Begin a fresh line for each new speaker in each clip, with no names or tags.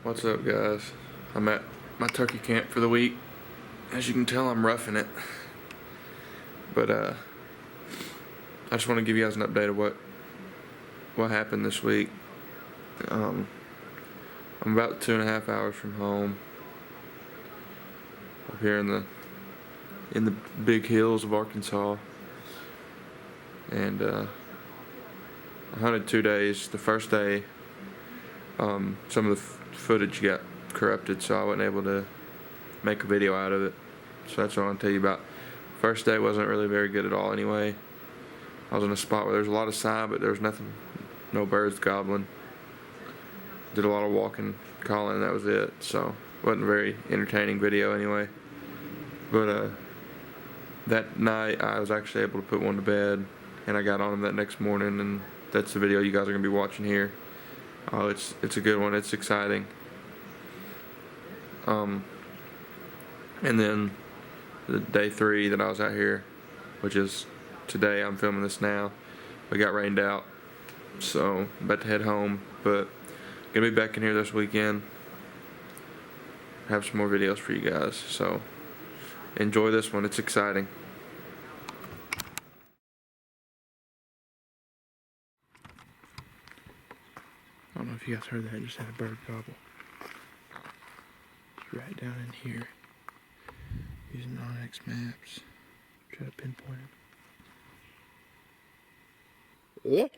What's up, guys? I'm at my turkey camp for the week. As you can tell, I'm roughing it. But I just want to give you guys an update of what happened this week. I'm about 2.5 hours from home, up here in the big hills of Arkansas, and I hunted 2 days. The first day, some of the footage got corrupted, so I wasn't able to make a video out of it. So that's what I want to tell you about. First day wasn't really very good at all anyway. I was in a spot where there's a lot of sign, but there was nothing, no birds gobbling. Did a lot of walking, calling, and that was it. So it wasn't a very entertaining video anyway. But that night I was actually able to put one to bed, and I got on him that next morning, and that's the video you guys are going to be watching here. Oh, it's a good one. It's exciting. And then the day 3 that I was out here, which is today, I'm filming this now, we got rained out, so I'm about to head home, but gonna be back in here this weekend, have some more videos for you guys, so enjoy this one. It's exciting. I don't know if you guys heard that. I just had a bird gobble. It's right down in here. Using Onyx maps. Try to pinpoint it. He's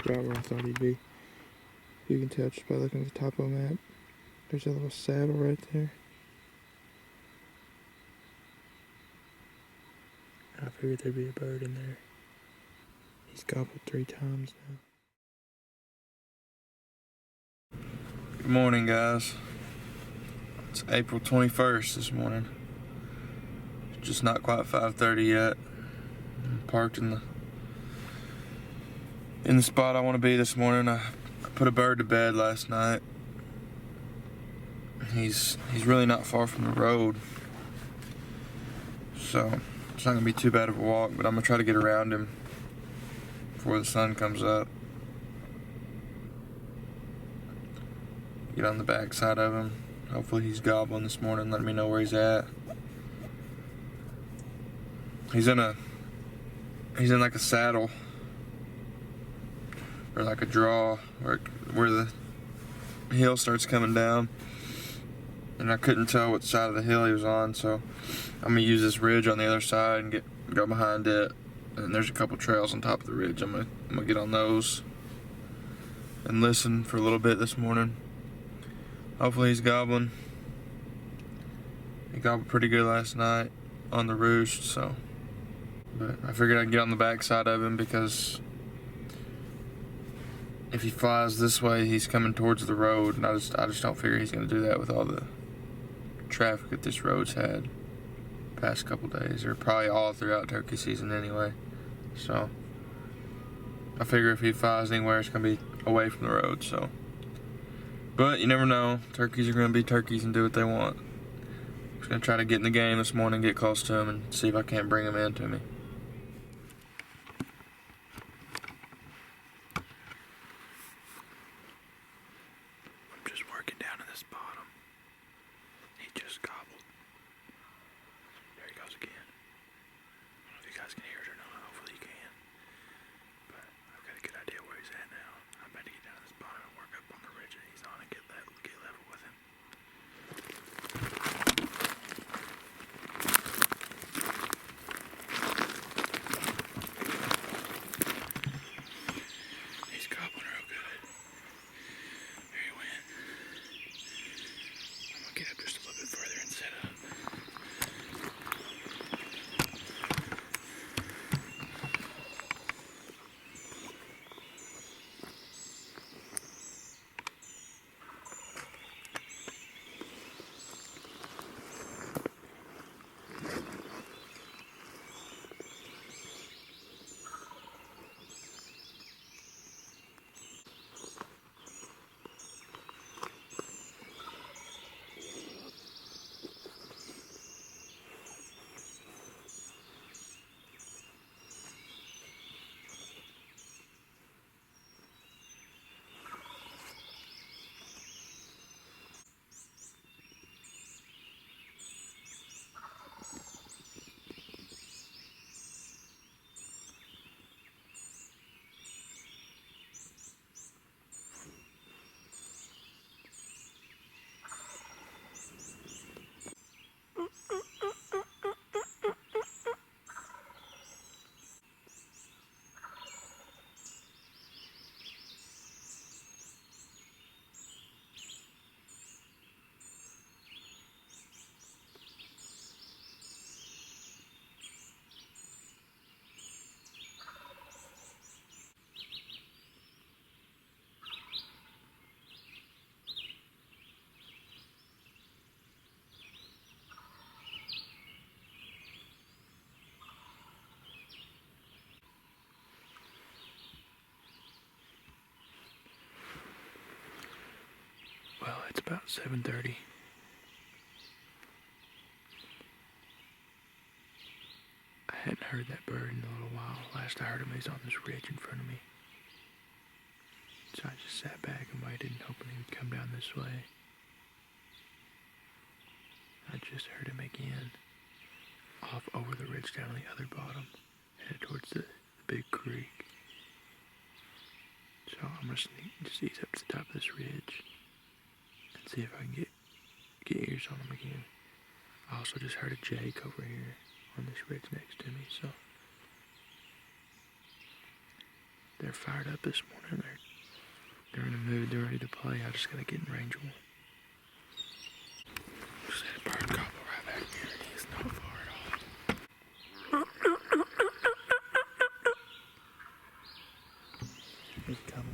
right where I thought he'd be. You can tell just by looking at the topo map. There's a little saddle right there. I figured there'd be a bird in there. He's gobbled 3 times now. Good morning, guys. It's April 21st this morning. It's just not quite 5:30 yet. I'm parked in the spot I want to be this morning. I put a bird to bed last night. He's really not far from the road, so it's not gonna be too bad of a walk, but I'm gonna try to get around him before the sun comes up. Get on the back side of him. Hopefully he's gobbling this morning, letting me know where he's at. He's in like a saddle, or like a draw, where the hill starts coming down, and I couldn't tell what side of the hill he was on, so I'm gonna use this ridge on the other side and go behind it. And there's a couple trails on top of the ridge. I'm gonna get on those and listen for a little bit this morning. Hopefully he's gobbling. He gobbled pretty good last night on the roost, so. But I figured I'd get on the back side of him, because if he flies this way, he's coming towards the road, and I just don't figure he's gonna do that with all the traffic that this road's had past couple days, or probably all throughout turkey season anyway. So I figure if he flies anywhere, it's gonna be away from the road. So, but you never know. Turkeys are gonna be turkeys and do what they want. I'm just gonna try to get in the game this morning, get close to him, and see if I can't bring him in to me. I'm just working down in this bottom. He just gobbled. There he goes again. I don't know if you guys can hear it or not. Hopefully you can. But I've got a good idea where he's at now. I'm about to get down to this bottom and work up on the ridge that he's on and get level with him. He's gobbling real good. There he went. I'm gonna get up just a little bit further and set up.
It's about 7:30. I hadn't heard that bird in a little while. Last I heard him, he's on this ridge in front of me. So I just sat back and waited, hoping he would come down this way. I just heard him again, off over the ridge down on the other bottom, headed towards the big creek. So I'm gonna just ease up to the top of this ridge and see if I can get ears on him again. I also just heard a jake over here on this ridge next to me, so they're fired up this morning. They're in a mood. They're ready to play. I just gotta get in range of one. There's that bird gobbler right back there, and he's not far at all. He's coming.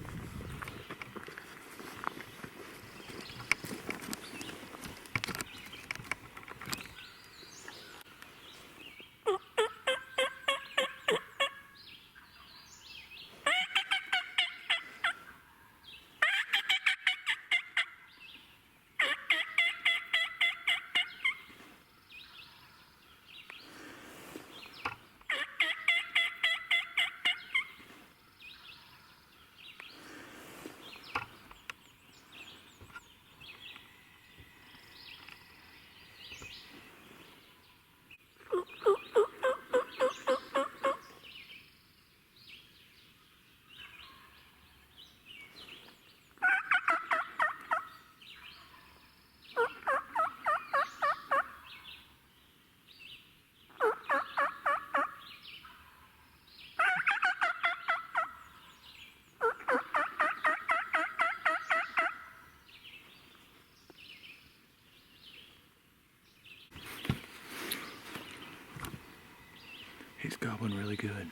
He's gobbling really good.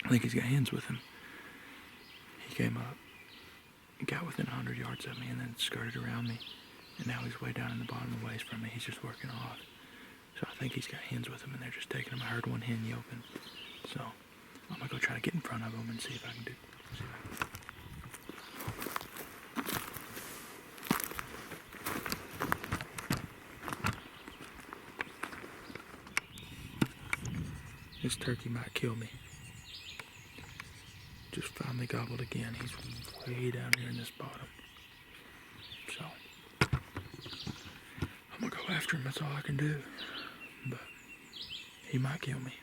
I think he's got hens with him. He came up, he got within 100 yards of me, and then skirted around me. And now he's way down in the bottom of the waist from me. He's just working off. So I think he's got hens with him, and they're just taking him. I heard one hen yelping. So I'm gonna go try to get in front of him and see if I can do. This turkey might kill me. Just finally gobbled again. He's way down here in this bottom. So I'm gonna go after him. That's all I can do. But he might kill me.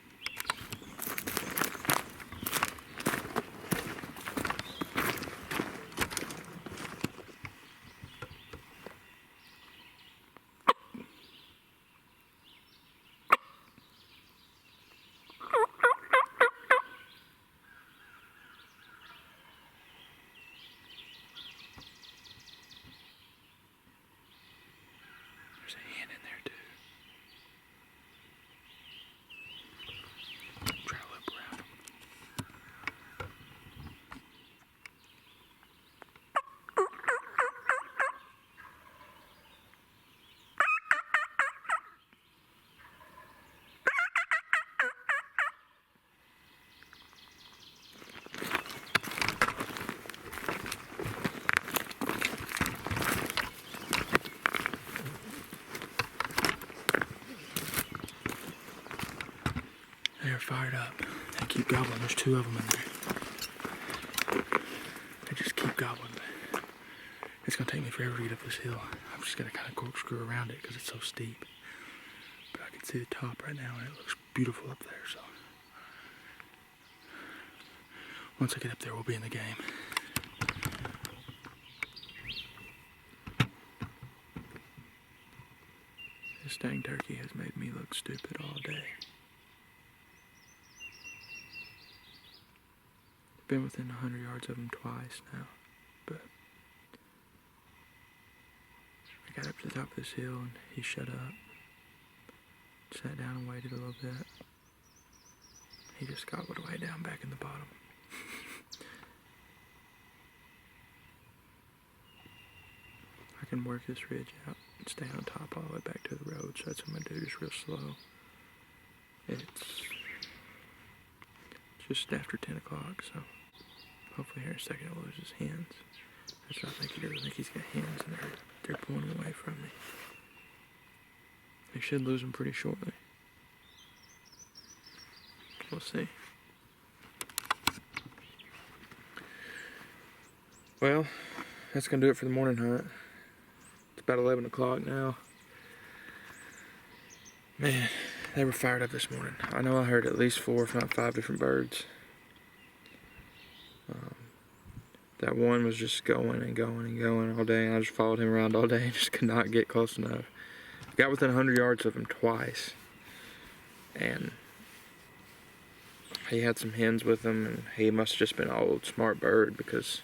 There's a hen in there too. Try to loop around him. They're fired up. They keep gobbling. There's two of them in there. They just keep gobbling. It's gonna take me forever to get up this hill. I'm just gonna kind of corkscrew around it because it's so steep. But I can see the top right now, and it looks beautiful up there. So once I get up there, we'll be in the game. This dang turkey has made me look stupid all day. Been within 100 yards of him twice now, but I got up to the top of this hill and he shut up, sat down and waited a little bit. He just gobbled way down back in the bottom. I can work this ridge out and stay on top all the way back to the road, so that's what I'm gonna do, just real slow. It's just after 10 o'clock, so hopefully here in a second he'll lose his hens. That's what I think he does. I think he's got hens and they're should lose him pretty shortly. We'll see. Well, that's gonna do it for the morning hunt. It's about 11 o'clock now. Man, they were fired up this morning. I know I heard at least 4, if not 5 different birds. That one was just going and going and going all day, and I just followed him around all day and just could not get close enough. Got within 100 yards of him twice, and he had some hens with him, and he must have just been an old smart bird, because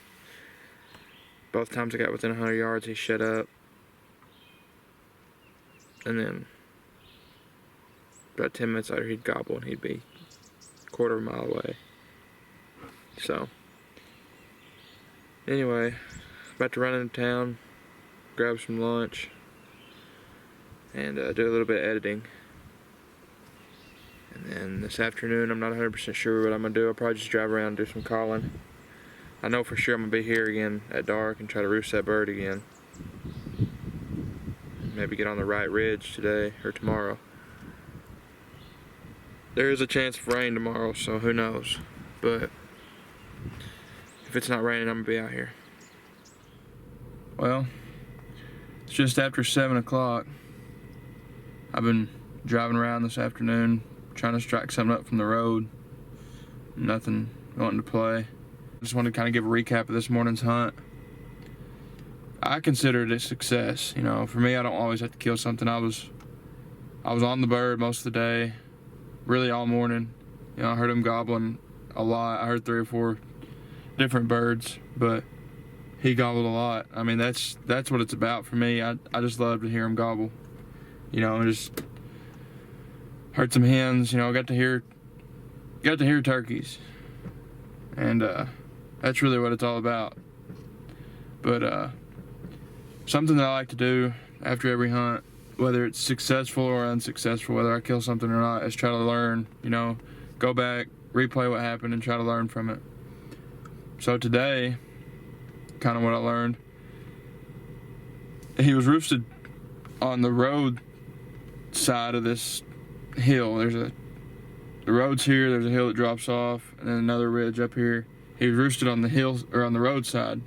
both times I got within 100 yards he shut up, and then about 10 minutes later he'd gobble and he'd be a quarter of a mile away. So anyway, about to run into town, grab some lunch, and do a little bit of editing. And then this afternoon, I'm not 100% sure what I'm going to do. I'll probably just drive around and do some calling. I know for sure I'm going to be here again at dark and try to roost that bird again. Maybe get on the right ridge today or tomorrow. There is a chance of rain tomorrow, so who knows. But if it's not raining, I'm going to be out here. Well, it's just after 7 o'clock. I've been driving around this afternoon, trying to strike something up from the road. Nothing wanting to play. Just wanted to kind of give a recap of this morning's hunt. I consider it a success. You know, for me, I don't always have to kill something. I was on the bird most of the day, really all morning. You know, I heard him gobbling a lot. I heard 3 or 4 different birds, but he gobbled a lot. I mean, that's what it's about for me. I just love to hear him gobble. You know, I just heard some hens. You know, got to hear turkeys, and that's really what it's all about. But something that I like to do after every hunt, whether it's successful or unsuccessful, whether I kill something or not, is try to learn. You know, go back, replay what happened, and try to learn from it. So today, kind of what I learned, he was roosted on the road side of this hill. The road's here, there's a hill that drops off, and then another ridge up here. He was roosted on the hill, or on the road side.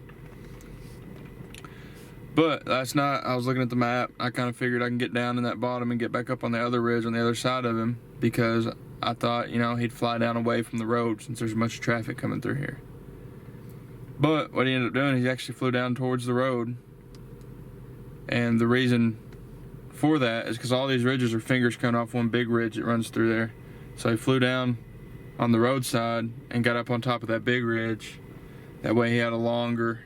But last night, I was looking at the map. I kind of figured I can get down in that bottom and get back up on the other ridge on the other side of him, because I thought, you know, he'd fly down away from the road since there's much traffic coming through here. But what he ended up doing, he actually flew down towards the road. And the reason for that is because all these ridges are fingers coming off one big ridge that runs through there. So he flew down on the roadside and got up on top of that big ridge. That way he had a longer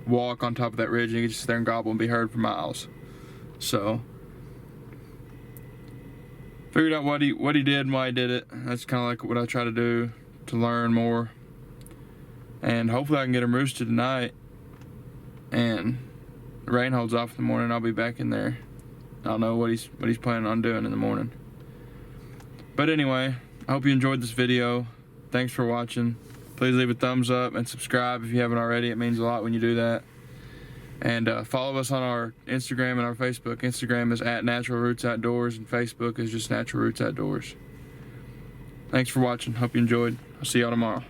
walk on top of that ridge, and he could just sit there and gobble and be heard for miles. So figured out what he did and why he did it. That's kind of like what I try to do to learn more. And hopefully I can get him roosted tonight, and the rain holds off in the morning. I'll be back in there. I don't know what he's planning on doing in the morning. But anyway, I hope you enjoyed this video. Thanks for watching. Please leave a thumbs up and subscribe if you haven't already. It means a lot when you do that. And follow us on our Instagram and our Facebook. Instagram is @NaturalRootsOutdoors, and Facebook is just Natural Roots Outdoors. Thanks for watching. Hope you enjoyed. I'll see y'all tomorrow.